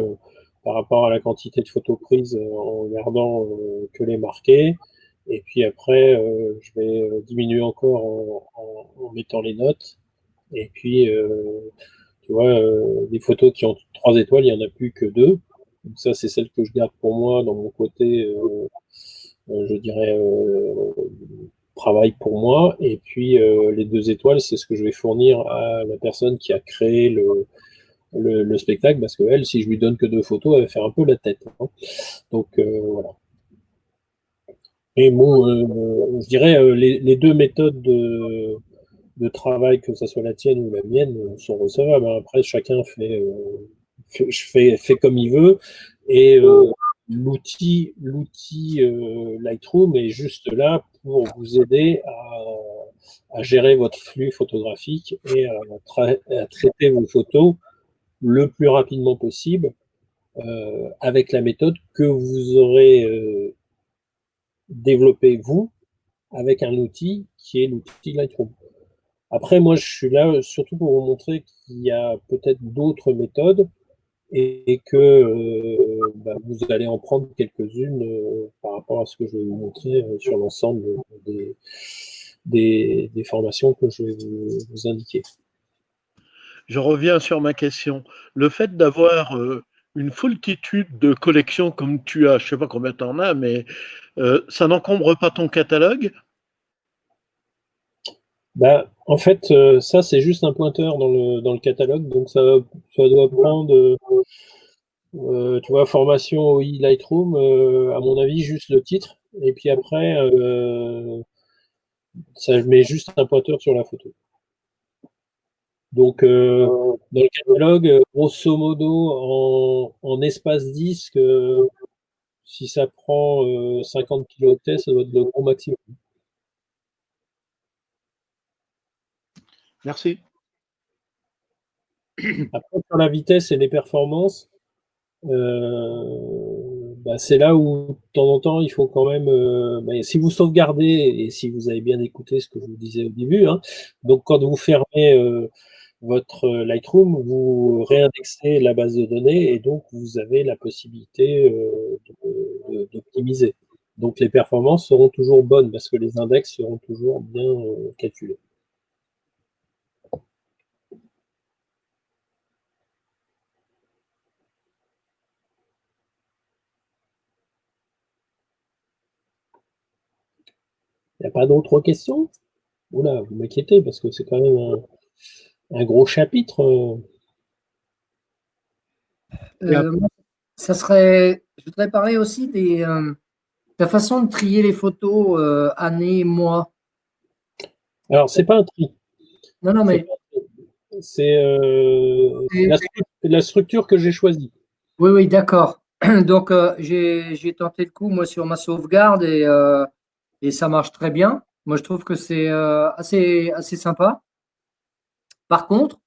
par rapport à la quantité de photos prises en gardant que les marquées. Et puis après, je vais diminuer encore en mettant les notes. Et puis, tu vois, des photos qui ont 3 étoiles, il n'y en a plus que 2. Donc ça, c'est celle que je garde pour moi dans mon côté, je dirais, travail pour moi. Et puis, les 2 étoiles, c'est ce que je vais fournir à la personne qui a créé le spectacle, parce qu'elle, si je lui donne que 2 photos, elle va faire un peu la tête. Hein. Donc, voilà. Et bon, je dirais, les 2 méthodes de travail, que ce soit la tienne ou la mienne, sont recevables. Après, chacun fait comme il veut. Et l'outil Lightroom est juste là pour vous aider à gérer votre flux photographique et à traiter vos photos le plus rapidement possible avec la méthode que vous aurez développée vous avec un outil qui est l'outil Lightroom. Après, moi, je suis là surtout pour vous montrer qu'il y a peut-être d'autres méthodes et que vous allez en prendre quelques-unes par rapport à ce que je vais vous montrer sur l'ensemble des formations que je vais vous indiquer. Je reviens sur ma question. Le fait d'avoir une foultitude de collections comme tu as, je ne sais pas combien tu en as, mais ça n'encombre pas ton catalogue? En fait, ça, c'est juste un pointeur dans le catalogue. Donc, ça doit prendre, tu vois, formation OI Lightroom, à mon avis, juste le titre. Et puis après, ça met juste un pointeur sur la photo. Donc, dans le catalogue, grosso modo, en espace disque, si ça prend 50 kilooctets, ça doit être le gros maximum. Merci. Après, sur la vitesse et les performances, c'est là où, de temps en temps, il faut quand même, si vous sauvegardez et si vous avez bien écouté ce que je vous disais au début, hein, donc quand vous fermez votre Lightroom, vous réindexez la base de données et donc vous avez la possibilité d'optimiser. Donc les performances seront toujours bonnes parce que les index seront toujours bien calculés. Il n'y a pas d'autres questions? Oula, vous m'inquiétez parce que c'est quand même un gros chapitre. Moi, je voudrais parler aussi de la façon de trier les photos année, mois. Alors, c'est pas un tri. Non, mais C'est la structure que j'ai choisie. Oui, oui, d'accord. Donc, j'ai tenté le coup, moi, sur ma sauvegarde et ça marche très bien. Moi, je trouve que c'est assez sympa. Par contre,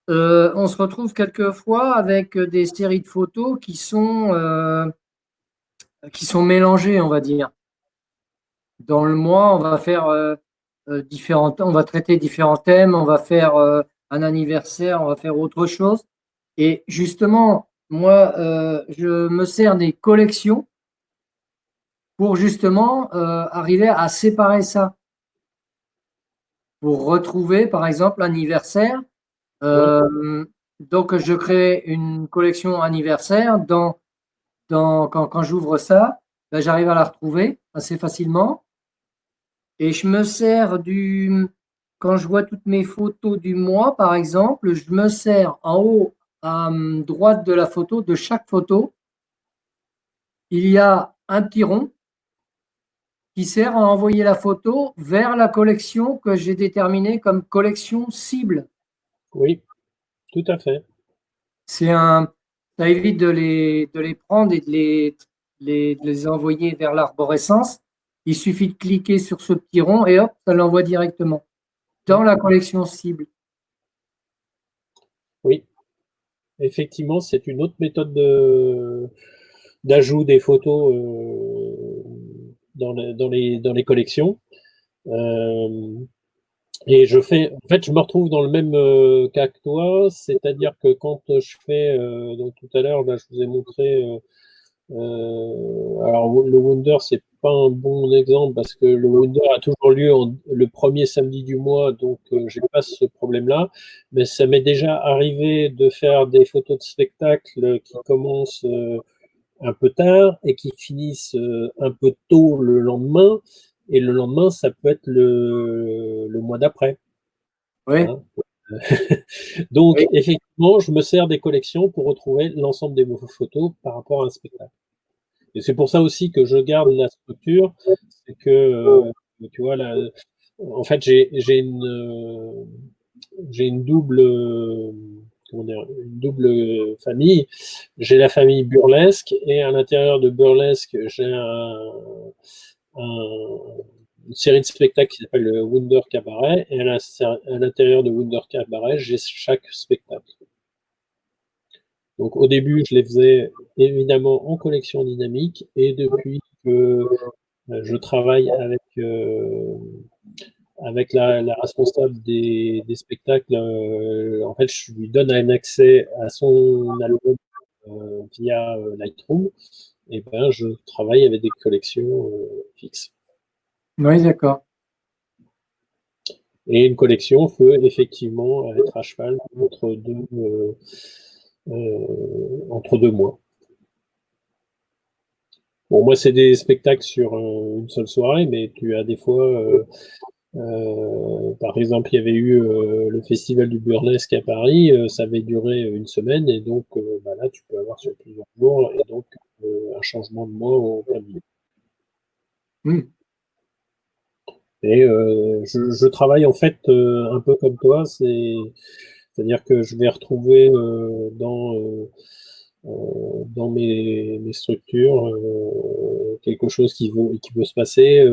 on se retrouve quelquefois avec des séries de photos qui sont mélangées, on va dire. Dans le mois, on va faire on va traiter différents thèmes, on va faire un anniversaire, on va faire autre chose. Et justement, moi, je me sers des collections pour justement arriver à séparer ça. Pour retrouver, par exemple, l'anniversaire. Donc, je crée une collection anniversaire. Quand j'ouvre ça, ben, j'arrive à la retrouver assez facilement. Et je me sers quand je vois toutes mes photos du mois, par exemple, je me sers en haut à droite de la photo, de chaque photo, il y a un petit rond qui sert à envoyer la photo vers la collection que j'ai déterminée comme collection cible. Oui, tout à fait. Ça évite de les prendre et de les envoyer vers l'arborescence. Il suffit de cliquer sur ce petit rond et hop, ça l'envoie directement dans la collection cible. Oui, effectivement, c'est une autre méthode d'ajout des photos dans les collections. Et en fait, je me retrouve dans le même cas que toi, c'est-à-dire que quand je fais, donc tout à l'heure, là, je vous ai montré, alors le Wonder, c'est pas un bon exemple parce que le Wonder a toujours lieu le premier samedi du mois, donc j'ai pas ce problème-là, mais ça m'est déjà arrivé de faire des photos de spectacle qui commencent un peu tard et qui finissent un peu tôt le lendemain, et le lendemain, ça peut être le mois d'après. Oui, Hein. Donc, oui, effectivement, je me sers des collections pour retrouver l'ensemble des photos par rapport à un spectacle. Et c'est pour ça aussi que je garde la structure, c'est que, tu vois, en fait, j'ai une double, comment dire, une double famille. J'ai la famille burlesque, et à l'intérieur de burlesque, j'ai une série de spectacles qui s'appelle le Wunder Cabaret, et à l'intérieur de Wunder Cabaret, j'ai chaque spectacle. Donc au début, je les faisais évidemment en collection dynamique, et depuis que je travaille avec la responsable des spectacles, en fait, je lui donne un accès à son album via Lightroom, et ben je travaille avec des collections fixes. oui, d'accord. Et une collection peut effectivement être à cheval entre deux mois. Bon, moi, c'est des spectacles sur une seule soirée, mais tu as des fois, par exemple, il y avait eu le Festival du Burlesque à Paris, ça avait duré une semaine, et donc bah là, tu peux avoir sur plusieurs jours, et donc un changement de mois au plein milieu. Et je travaille en fait un peu comme toi, c'est-à-dire que je vais retrouver dans mes structures quelque chose qui peut se passer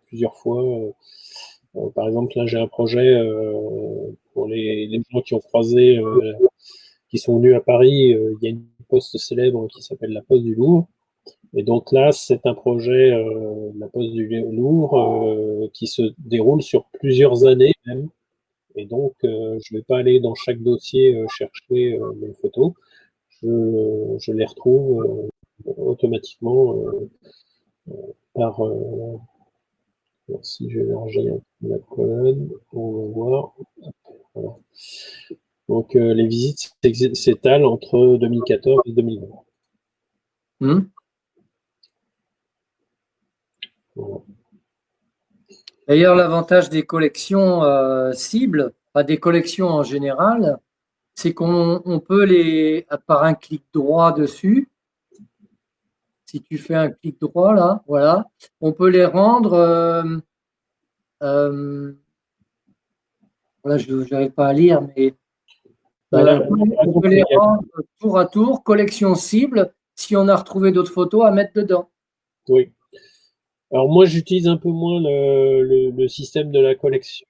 plusieurs fois. Par exemple, là, j'ai un projet pour les gens qui ont croisé, qui sont venus à Paris. Il y a une poste célèbre qui s'appelle la Poste du Louvre. Et donc là, c'est un projet de la Poste du Louvre qui se déroule sur plusieurs années même. Et donc, je ne vais pas aller dans chaque dossier chercher mes photos. Je les retrouve automatiquement par. Si j'élargis un peu la colonne, on va voir. Voilà. Donc, les visites s'étalent entre 2014 et 2020. Voilà. D'ailleurs, l'avantage des collections cibles, pas des collections en général, c'est qu'on peut par un clic droit dessus, si tu fais un clic droit là, voilà, on peut les rendre Là, je n'arrive pas à lire, mais Voilà. on peut les rendre tour à tour, collection cible, si on a retrouvé d'autres photos à mettre dedans. Oui. Alors moi, j'utilise un peu moins le système de la collection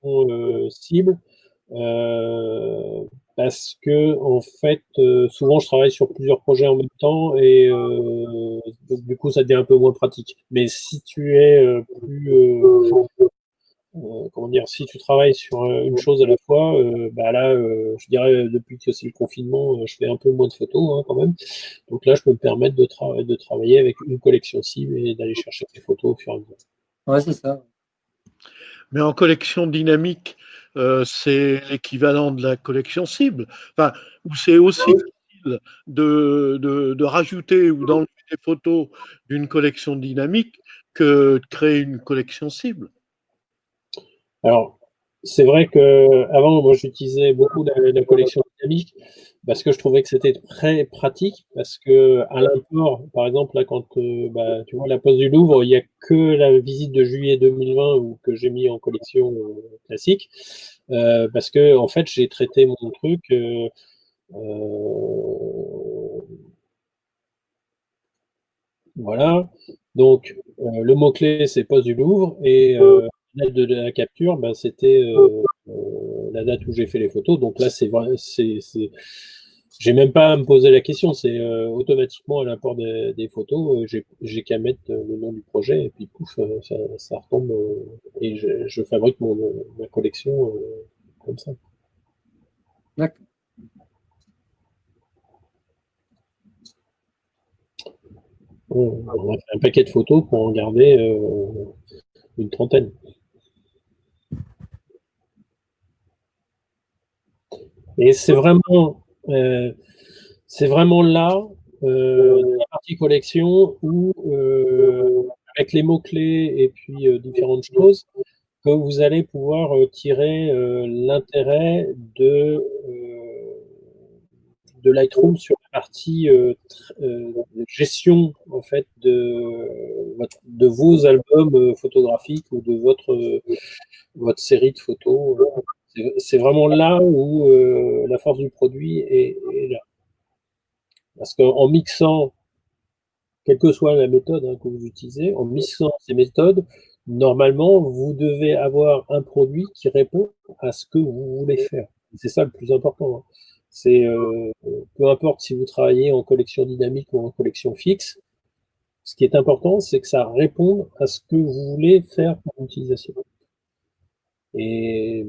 cible parce que en fait, souvent je travaille sur plusieurs projets en même temps et donc du coup, ça devient un peu moins pratique. Mais si tu es comment dire, si tu travailles sur une chose à la fois, bah là, je dirais depuis que c'est le confinement, je fais un peu moins de photos hein, quand même. Donc là, je peux me permettre de travailler avec une collection cible et d'aller chercher des photos au fur et à mesure. Ouais, c'est ça. Mais en collection dynamique, c'est l'équivalent de la collection cible. Enfin, où c'est aussi facile de rajouter ou d'enlever des photos d'une collection dynamique que de créer une collection cible. Alors, c'est vrai que avant, moi, j'utilisais beaucoup la collection dynamique parce que je trouvais que c'était très pratique parce que à l'import, par exemple, là, quand bah, tu vois la Poste du Louvre, il n'y a que la visite de juillet 2020 ou que j'ai mis en collection classique parce que en fait, j'ai traité mon truc. Voilà. Donc, le mot-clé, c'est Poste du Louvre et la date de la capture, bah, c'était la date où j'ai fait les photos. Donc là, c'est vrai, j'ai même pas à me poser la question, c'est automatiquement à l'import des photos, j'ai qu'à mettre le nom du projet et puis pouf, ça retombe et je fabrique ma collection comme ça. D'accord. On a fait un paquet de photos pour en garder une trentaine. Et c'est vraiment là, la partie collection où, avec les mots-clés et puis différentes choses, que vous allez pouvoir tirer l'intérêt de Lightroom sur la partie gestion en fait de vos albums photographiques ou de votre série de photos. C'est vraiment là où la force du produit est là. Parce qu'en mixant, quelle que soit la méthode hein, que vous utilisez, en mixant ces méthodes, normalement, vous devez avoir un produit qui répond à ce que vous voulez faire. C'est ça le plus important. Hein. C'est peu importe si vous travaillez en collection dynamique ou en collection fixe, ce qui est important, c'est que ça réponde à ce que vous voulez faire pour l'utilisation. Et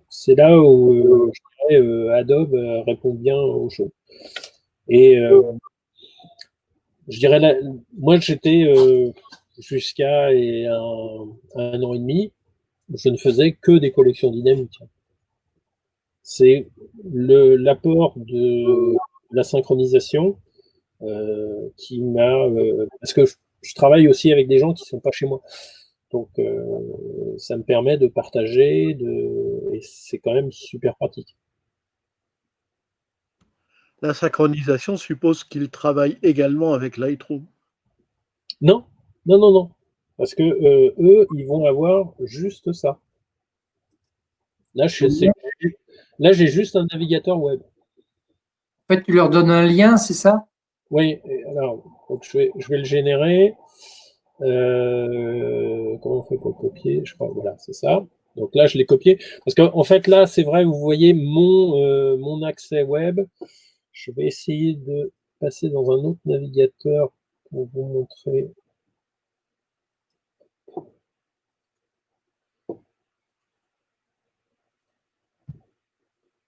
c'est là où je dirais, Adobe répond bien aux choses. Et je dirais là, moi j'étais jusqu'à un an et demi, je ne faisais que des collections dynamiques. C'est l'apport de la synchronisation qui m'a parce que je travaille aussi avec des gens qui sont pas chez moi. Donc ça me permet de partager et c'est quand même super pratique. La synchronisation suppose qu'ils travaillent également avec Lightroom. Non, non, non, non. Parce que eux, ils vont avoir juste ça. Là, j'ai juste un navigateur web. En fait, tu leur donnes un lien, c'est ça? Oui, alors, donc je vais le générer. Comment on fait pour le copier? Je crois, voilà, c'est ça. Donc là, je l'ai copié. Parce qu'en fait, là, c'est vrai, vous voyez mon accès web. Je vais essayer de passer dans un autre navigateur pour vous montrer.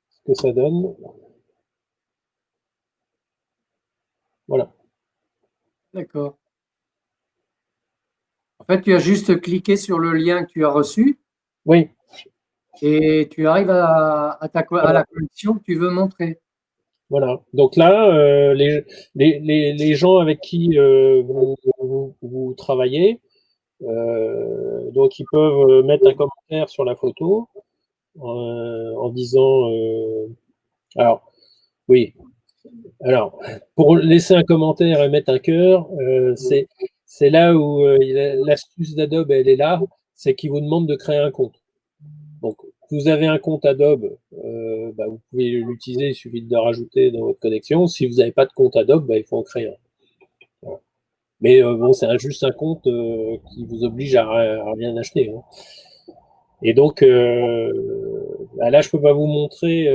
Ce que ça donne. Voilà. D'accord. En fait, tu as juste cliqué sur le lien que tu as reçu Oui, et tu arrives à la collection que tu veux montrer. voilà. Donc là, les gens avec qui vous travaillez, donc ils peuvent mettre un commentaire sur la photo en disant alors oui. Alors, pour laisser un commentaire et mettre un cœur, c'est là où l'astuce d'Adobe, elle est là, c'est qu'il vous demande de créer un compte. Donc, vous avez un compte Adobe, vous pouvez l'utiliser, il suffit de le rajouter dans votre connexion. Si vous n'avez pas de compte Adobe, il faut en créer un. Voilà. Mais bon, c'est juste un compte qui vous oblige à rien acheter. Hein. Et donc, là, je peux pas vous montrer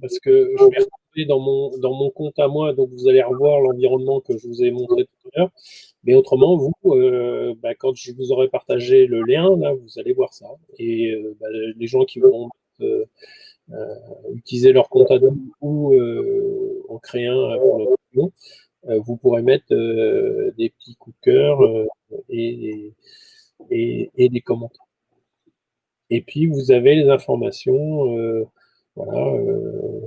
parce que je vais retrouver dans mon compte à moi, donc vous allez revoir l'environnement que je vous ai montré tout à l'heure. Mais autrement, vous, quand je vous aurai partagé le lien, là, vous allez voir ça. Et les gens qui vont utiliser leur compte Adobe ou en créer un pour notre nom, vous pourrez mettre des petits coups de cœur et des commentaires. Et puis, vous avez les informations. Voilà,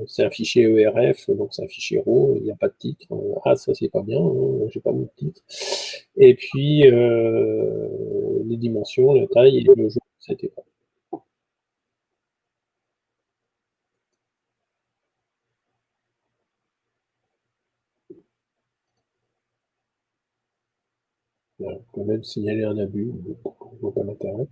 c'est un fichier ERF, donc c'est un fichier RAW, il n'y a pas de titre. Ah, ça, c'est pas bien, hein, j'ai pas mis de titre. Et puis, les dimensions, la taille et le jour de cette épreuve. Voilà, on peut même signaler un abus, je vois pas l'intérêt.